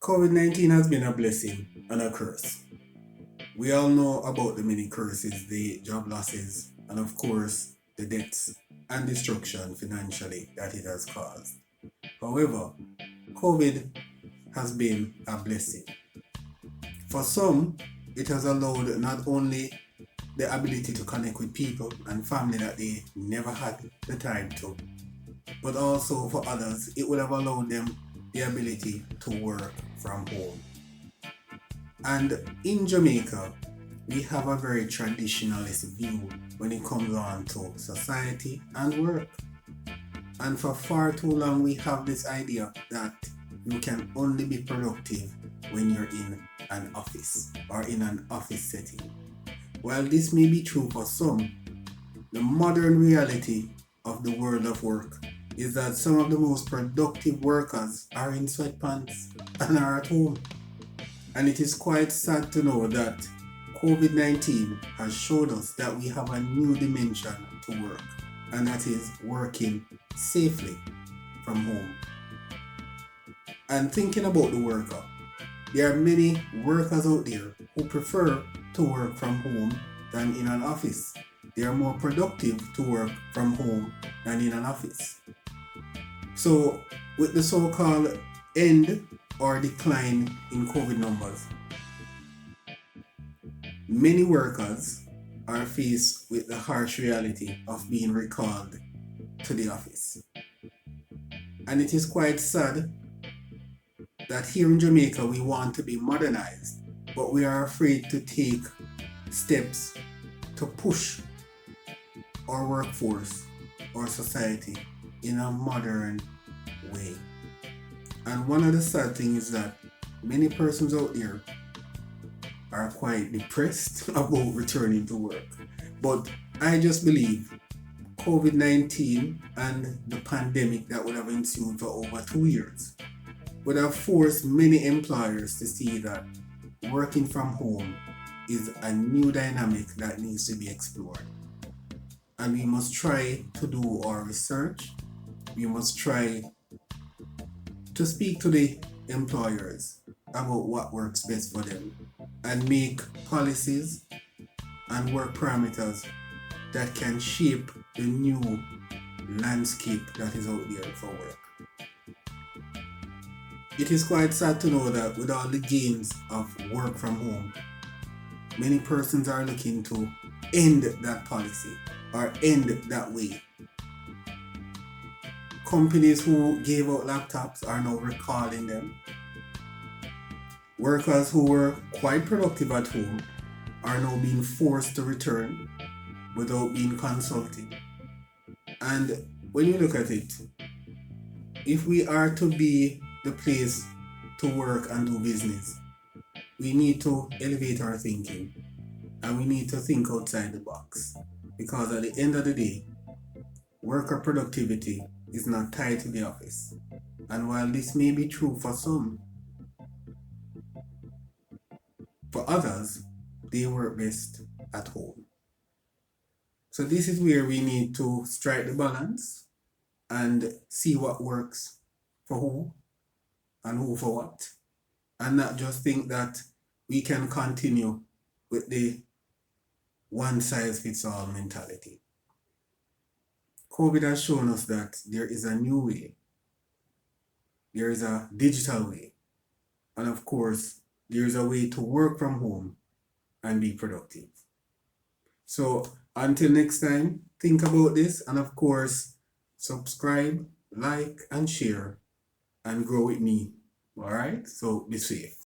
COVID-19 has been a blessing and a curse. We all know about the many curses, the job losses, and of course, the deaths and destruction financially that it has caused. However, COVID has been a blessing. For some, it has allowed not only the ability to connect with people and family that they never had the time to, but also for others, it would have allowed them the ability to work from home. And in Jamaica, we have a very traditionalist view when it comes on to society and work. And for far too long, we have this idea that you can only be productive when you're in an office or in an office setting. While this may be true for some, the modern reality of the world of work is that some of the most productive workers are in sweatpants and are at home. And it is quite sad to know that COVID 19 has showed us that we have a new dimension to work, and that is working safely from home. And thinking about the worker, there are many workers out there who prefer to work from home than in an office. They are more productive to work from home than in an office. So, with the so called end or decline in COVID numbers, many workers are faced with the harsh reality of being recalled to the office. And it is quite sad that here in Jamaica we want to be modernized, but we are afraid to take steps to push our workforce or society in a modern way. And one of the sad things is that many persons out there are quite depressed about returning to work. But I just believe COVID 19 and the pandemic that would have ensued for over 2 years would have forced many employers to see that working from home is a new dynamic that needs to be explored. And we must try to do our research. We must try to speak to the employers about what works best for them and make policies and work parameters that can shape the new landscape that is out there for work. It is quite sad to know that with all the gains of work from home, many persons are looking to end that policy or end that way. Companies who gave out laptops are now recalling them. Workers who were quite productive at home are now being forced to return without being consulted. And when you look at it, if we are to be the place to work and do business, we need to elevate our thinking and we need to think outside the box. Because at the end of the day, worker productivity is not tied to the office. And while this may be true for some, for others, they work best at home. So this is where we need to strike the balance and see what works for who and who for what. And not just think that we can continue with the one size fits all mentality. COVID has shown us that there is a new way, there is a digital way, and of course, there is a way to work from home and be productive. So until next time, think about this and of course, subscribe, like, and share and grow with me. All right? So be safe.